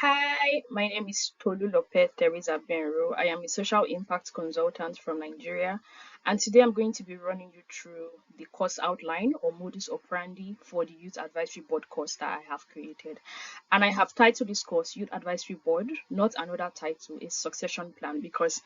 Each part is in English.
Hi, my name is Tolulope Theresa Gbenro. I am a social impact consultant from Nigeria, and today I'm going to be running you through the course outline or modus operandi for the Youth Advisory Board course that I have created. And I have titled this course Youth Advisory Board, not another title, a succession plan, because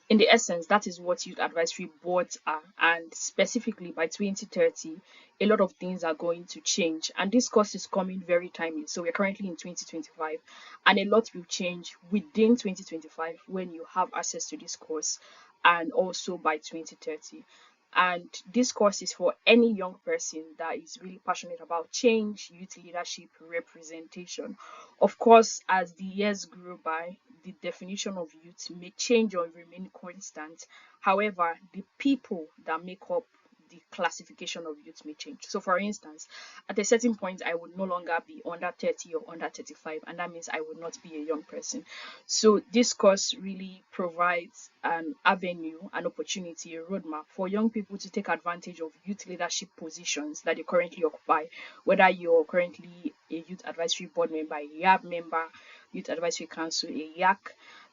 in the essence, that is what youth advisory boards are. And specifically by 2030, a lot of things are going to change. And this course is coming very timely. So we're currently in 2025, and a lot will change within 2025 when you have access to this course, and also by 2030. And this course is for any young person that is really passionate about change, youth leadership, representation. Of course, as the years grow by, the definition of youth may change or remain constant. However, the people that make up the classification of youth may change. So, for instance, at a certain point, I would no longer be under 30 or under 35, and that means I would not be a young person. So, this course really provides an avenue, an opportunity, a roadmap for young people to take advantage of youth leadership positions that they currently occupy, whether you're currently a youth advisory board member, a YAB member, Youth Advisory Council, a YAC,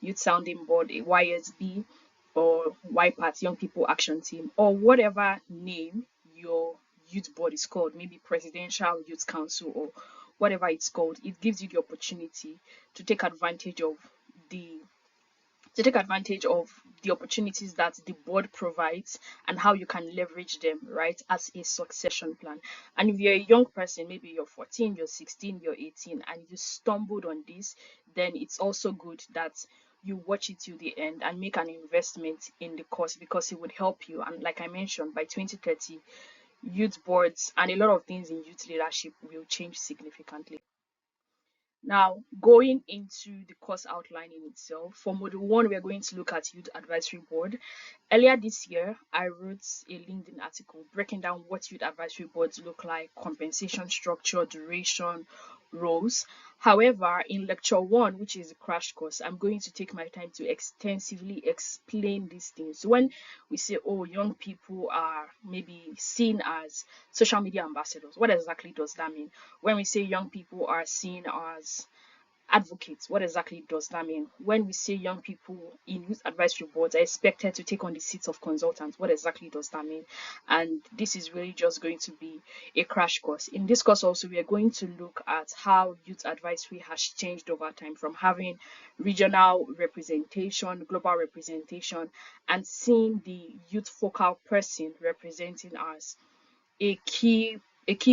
Youth Sounding Board, a YSB, or YPAT, Young People Action Team, or whatever name your youth board is called, maybe Presidential Youth Council or whatever it's called. It gives you the opportunity to take advantage of the opportunities that the board provides and how you can leverage them, right, as a succession plan. And if you're a young person, maybe you're 14, you're 16, you're 18, and you stumbled on this, then it's also good that you watch it till the end and make an investment in the course, because it would help you. And like I mentioned, by 2030, youth boards and a lot of things in youth leadership will change significantly. Now, going into the course outline in itself, for Module 1, we are going to look at Youth Advisory Board. Earlier this year, I wrote a LinkedIn article breaking down what Youth Advisory Boards look like, compensation structure, duration, roles. However, in Lecture 1, which is a crash course, I'm going to take my time to extensively explain these things. So when we say, oh, young people are maybe seen as social media ambassadors, what exactly does that mean? When we say young people are seen as advocates, what exactly does that mean? When we say young people in youth advisory boards are expected to take on the seats of consultants, what exactly does that mean? And this is really just going to be a crash course. In this course also, we are going to look at how youth advisory has changed over time, from having regional representation, global representation, and seeing the youth focal person representing us a key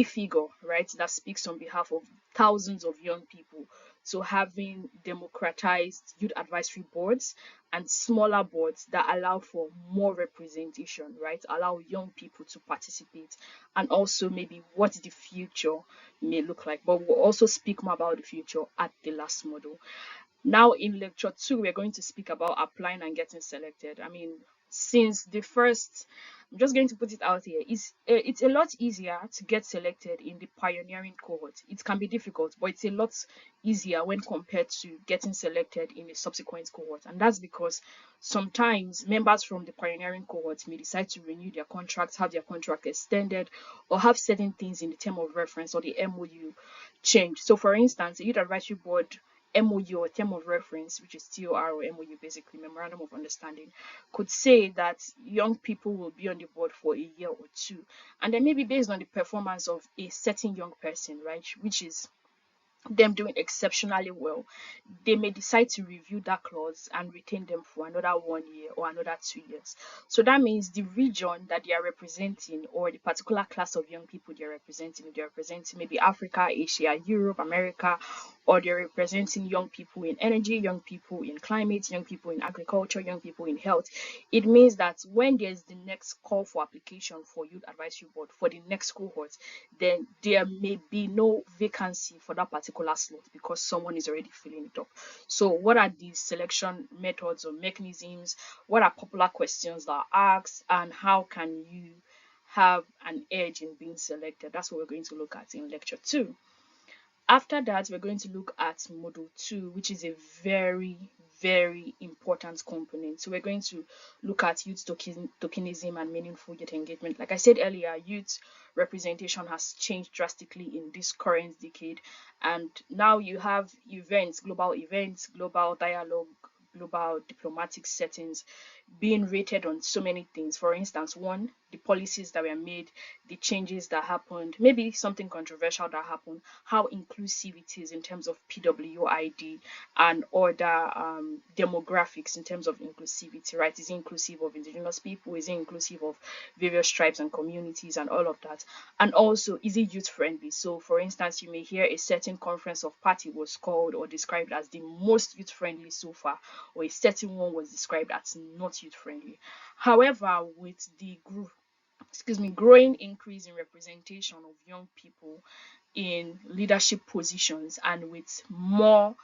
figure, right, that speaks on behalf of thousands of young people. So having democratized youth advisory boards and smaller boards that allow for more representation, right, allow young people to participate, and also maybe what the future may look like. But we'll also speak more about the future at the last module. Now in lecture 2, we're going to speak about applying and getting selected. I mean, since the first, I'm just going to put it out here, it's a lot easier to get selected in the pioneering cohort. It can be difficult, but it's a lot easier when compared to getting selected in a subsequent cohort. And that's because sometimes members from the pioneering cohort may decide to renew their contracts, have their contract extended, or have certain things in the term of reference or the MOU change. So for instance, a youth advisory board MOU or term of reference, which is TOR or MOU, basically Memorandum of Understanding, could say that young people will be on the board for a year or two, and then maybe based on the performance of a certain young person, right, which is them doing exceptionally well, they may decide to review that clause and retain them for another 1 year or another 2 years. So that means the region that they are representing, or the particular class of young people they're representing maybe Africa, Asia, Europe, America, or they're representing young people in energy, young people in climate, young people in agriculture, young people in health. It means that when there's the next call for application for youth advisory board for the next cohort, then there may be no vacancy for that particular slot because someone is already filling it up. So what are these selection methods or mechanisms? What are popular questions that are asked, and how can you have an edge in being selected? That's what we're going to look at in lecture 2. After that, we're going to look at Module 2, which is a very, very important component. So we're going to look at youth tokenism and meaningful youth engagement. Like I said earlier, youth representation has changed drastically in this current decade, and now you have events, global dialogue, global diplomatic settings being rated on so many things. For instance, one, the policies that were made, the changes that happened, maybe something controversial that happened, how inclusive it is in terms of PWID and other demographics in terms of inclusivity, right? Is it inclusive of indigenous people? Is it inclusive of various tribes and communities and all of that? And also, is it youth friendly? So, for instance, you may hear a certain conference of party was called or described as the most youth friendly so far, or a certain one was described as not youth friendly. However, with the growing increase in representation of young people in leadership positions, and with more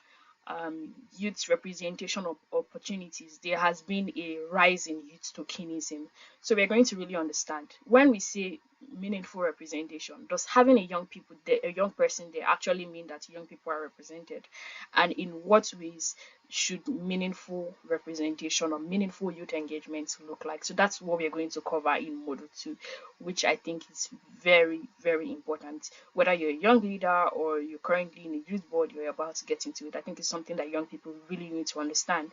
youth representation of opportunities, there has been a rise in youth tokenism. So we're going to really understand when we say meaningful representation, does having a young person there actually mean that young people are represented, and in what ways should meaningful representation or meaningful youth engagement look like? So that's what we're going to cover in Module 2, which I think is very, very important. Whether you're a young leader or you're currently in a youth board, you're about to get into it, I think it's something that young people really need to understand,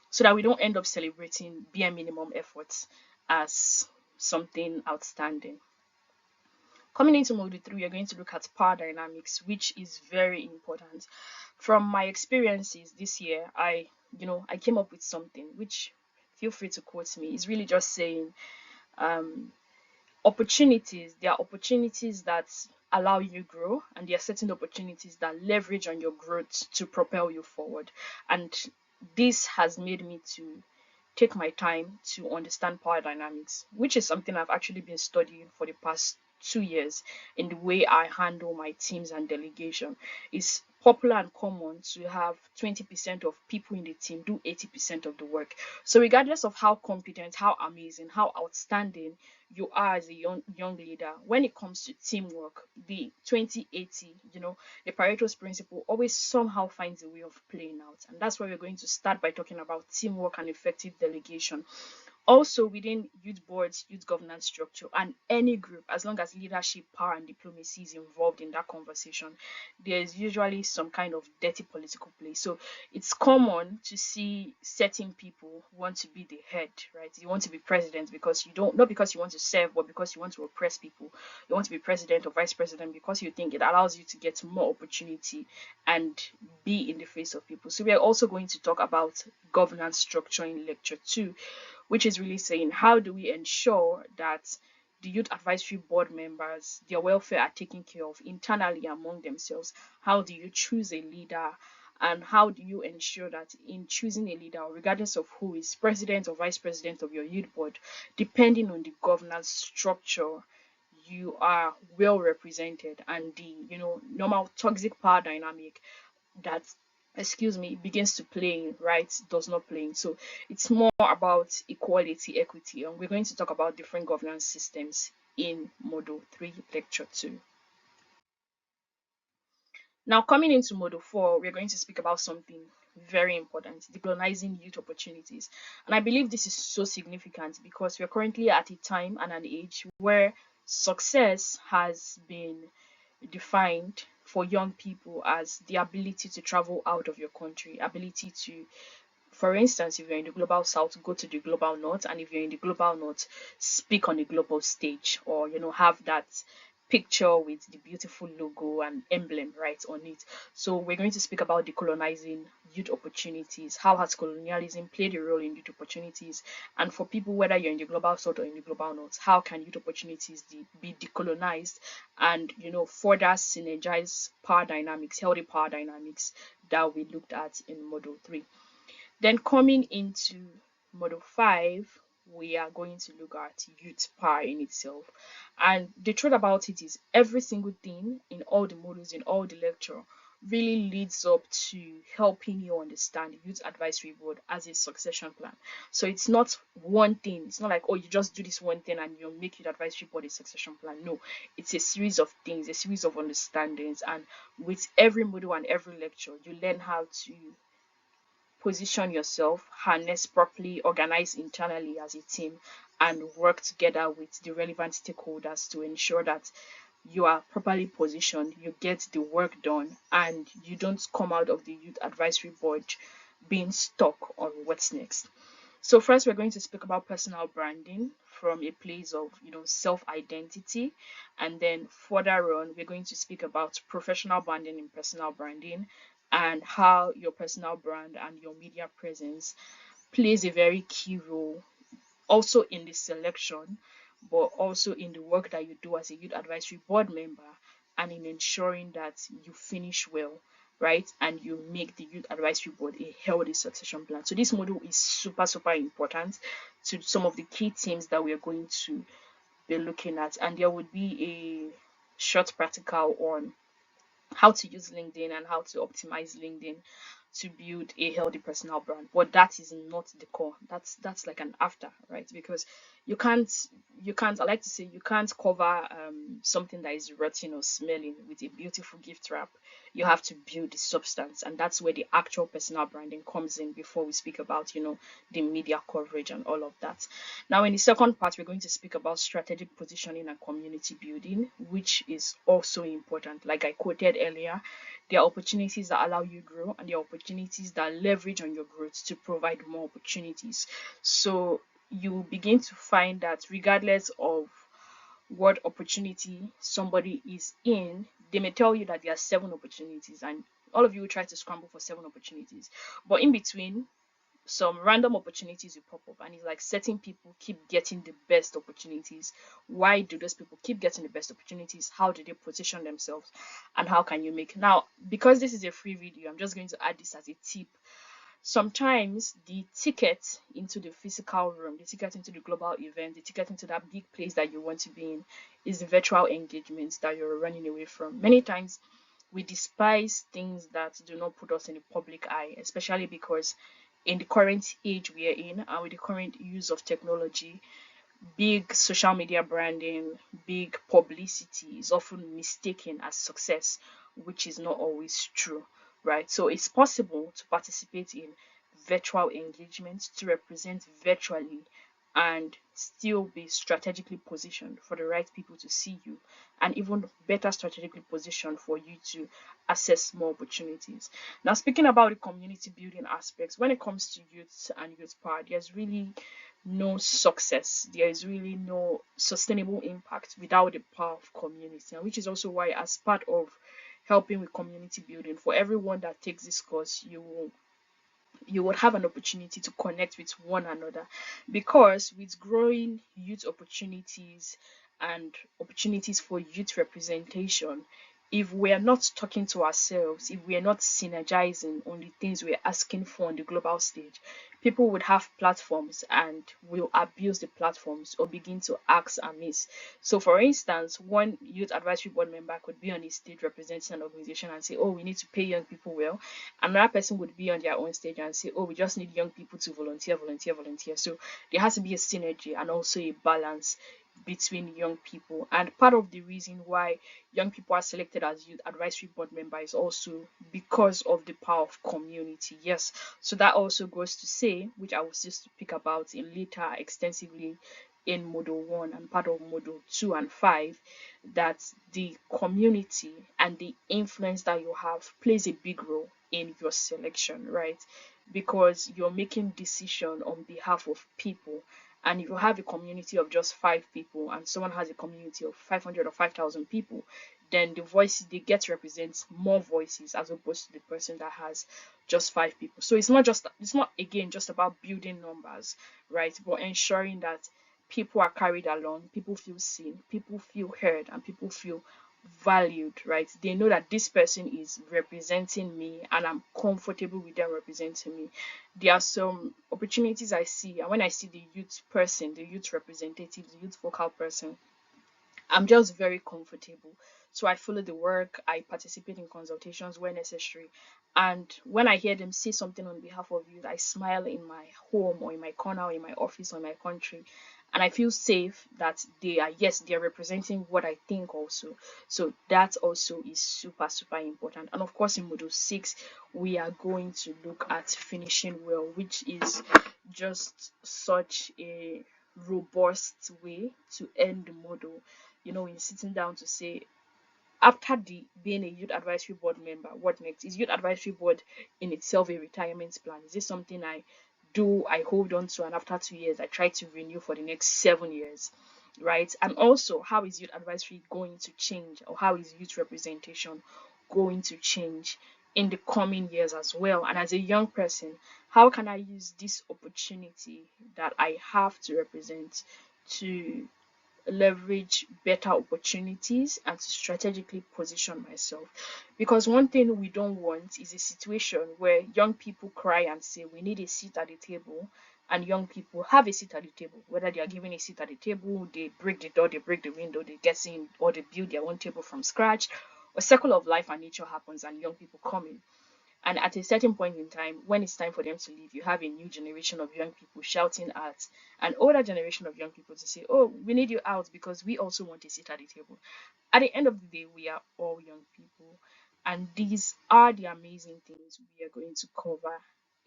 so that we don't end up celebrating bare minimum efforts as something outstanding. Coming into Module 3, we are going to look at power dynamics, which is very important. From my experiences this year, I came up with something which, feel free to quote me, is really just saying opportunities. There are opportunities that allow you to grow, and there are certain opportunities that leverage on your growth to propel you forward. And this has made me to take my time to understand power dynamics, which is something I've actually been studying for the past 2 years in the way I handle my teams and delegation. It's popular and common to have 20% of people in the team do 80% of the work. So regardless of how competent, how amazing, how outstanding you are as a young leader, when it comes to teamwork, the 20-80, the Pareto's principle always somehow finds a way of playing out. And that's why we're going to start by talking about teamwork and effective delegation. Also, within youth boards, youth governance structure, and any group, as long as leadership, power, and diplomacy is involved in that conversation, there's usually some kind of dirty political play. So it's common to see certain people want to be the head, right? You want to be president because not because you want to serve, but because you want to oppress people. You want to be president or vice president because you think it allows you to get more opportunity and be in the face of people. So we are also going to talk about governance structure in lecture 2, which is really saying how do we ensure that the youth advisory board members, their welfare are taken care of internally among themselves? How do you choose a leader? And how do you ensure that in choosing a leader, regardless of who is president or vice president of your youth board, depending on the governance structure, you are well represented, and the normal toxic power dynamic that begins to play in, right, does not play in. So it's more about equality, equity, and we're going to talk about different governance systems in Module 3, Lecture 2. Now, coming into Module 4, we're going to speak about something very important: decolonizing youth opportunities. And I believe this is so significant because we're currently at a time and an age where success has been defined for young people as the ability to travel out of your country, ability to, for instance, if you're in the global south, go to the global north, and if you're in the global north, speak on a global stage, or have that picture with the beautiful logo and emblem right on it. So we're going to speak about decolonizing youth opportunities. How has colonialism played a role in youth opportunities? And for people, whether you're in the global south or in the global north, how can youth opportunities be decolonized and further synergize power dynamics, healthy power dynamics that we looked at in Module 3. Then coming into Module 5, we are going to look at youth power in itself. And the truth about it is every single thing in all the modules, in all the lecture, really leads up to helping you understand the Youth Advisory Board as a succession plan. So it's not one thing. It's not like, oh, you just do this one thing and you'll make Youth Advisory Board a succession plan. No, it's a series of things, a series of understandings. And with every module and every lecture, you learn how to position yourself, harness properly, organize internally as a team, and work together with the relevant stakeholders to ensure that you are properly positioned, you get the work done, and you don't come out of the Youth Advisory Board being stuck on what's next. So first, we're going to speak about personal branding from a place of, self-identity, and then further on, we're going to speak about professional branding and personal branding, and how your personal brand and your media presence plays a very key role also in the selection, but also in the work that you do as a Youth Advisory Board member, and in ensuring that you finish well, right? And you make the Youth Advisory Board a healthy succession plan. So this module is super, super important to some of the key themes that we are going to be looking at. And there would be a short practical on how to use LinkedIn and how to optimize LinkedIn to build a healthy personal brand. But that is not the core. That's like an after, right? Because you can't I like to say you can't cover something that is rotten or smelling with a beautiful gift wrap. You have to build the substance, and that's where the actual personal branding comes in before we speak about the media coverage and all of that. Now, in the second part, we're going to speak about strategic positioning and community building, which is also important. Like I quoted earlier, there are opportunities that allow you to grow, and there are opportunities that leverage on your growth to provide more opportunities. So you begin to find that regardless of what opportunity somebody is in, they may tell you that there are 7 opportunities, and all of you will try to scramble for 7 opportunities. But in between, some random opportunities will pop up, and it's like certain people keep getting the best opportunities. Why do those people keep getting the best opportunities? How do they position themselves, and how can you make now? Because this is a free video, I'm just going to add this as a tip. Sometimes the ticket into the physical room, the ticket into the global event, the ticket into that big place that you want to be in is the virtual engagements that you're running away from. Many times we despise things that do not put us in the public eye, especially because in the current age we are in, and with the current use of technology, big social media branding, big publicity is often mistaken as success, which is not always true, right? So it's possible to participate in virtual engagements, to represent virtually, and still be strategically positioned for the right people to see you, and even better strategically positioned for you to access more opportunities. Now, speaking about the community building aspects, when it comes to youth and youth power, there's really no success, there is really no sustainable impact without the power of community, and which is also why, as part of helping with community building, for everyone that takes this course, you would have an opportunity to connect with one another, because with growing youth opportunities and opportunities for youth representation, if we are not talking to ourselves, if we are not synergizing on the things we're asking for on the global stage, people would have platforms and will abuse the platforms or begin to ask amiss. So, for instance, one youth advisory board member could be on a stage representing an organization and say, oh, we need to pay young people well. Another person would be on their own stage and say, oh, we just need young people to volunteer, volunteer, volunteer. So there has to be a synergy and also a balance between young people. And part of the reason why young people are selected as youth advisory board members is also because of the power of community. Yes, so that also goes to say, which I will just speak about in later extensively in module 1 and part of module 2 and 5, that the community and the influence that you have plays a big role in your selection, right? Because you're making decision on behalf of people. And if you have a community of just 5 people and someone has a community of 500 or 5,000 people, then the voices they get represents more voices as opposed to the person that has just 5 people. So it's not again just about building numbers, right? But ensuring that people are carried along, people feel seen, people feel heard, and people feel valued, right? They know that this person is representing me and I'm comfortable with them representing me. There are some opportunities I see, and when I see the youth person, the youth representative, the youth focal person, I'm just very comfortable So I follow the work, I participate in consultations where necessary. And when I hear them say something on behalf of youth, I smile in my home or in my corner or in my office or in my country. And I feel safe that they are, yes, they are representing what I think also. So that also is super, super important. And of course, in Module 6, we are going to look at finishing well, which is just such a robust way to end the model. In sitting down to say, after the being a youth advisory board member, what next? Is youth advisory board in itself a retirement plan? Is this something I hold on to, and after 2 years I try to renew for the next 7 years, right? And also, how is youth advisory going to change, or how is youth representation going to change in the coming years as well? And as a young person, how can I use this opportunity that I have to represent to leverage better opportunities and to strategically position myself? Because one thing we don't want is a situation where young people cry and say we need a seat at the table, and young people have a seat at the table. Whether they are given a seat at the table, they break the door, they break the window, they get in, or they build their own table from scratch. A circle of life and nature happens, and young people come in. And at a certain point in time, when it's time for them to leave, you have a new generation of young people shouting at an older generation of young people to say, oh, we need you out because we also want a seat at the table. At the end of the day, we are all young people. And these are the amazing things we are going to cover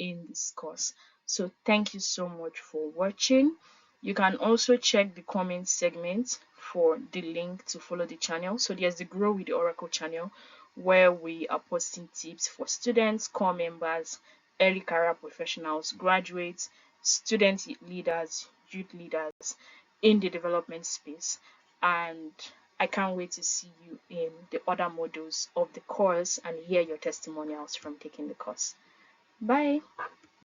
in this course. So thank you so much for watching. You can also check the comment segment for the link to follow the channel. So there's the Grow with the Oracle channel, where we are posting tips for students, core members, early career professionals, graduates, student leaders, youth leaders in the development space. And I can't wait to see you in the other modules of the course and hear your testimonials from taking the course. Bye.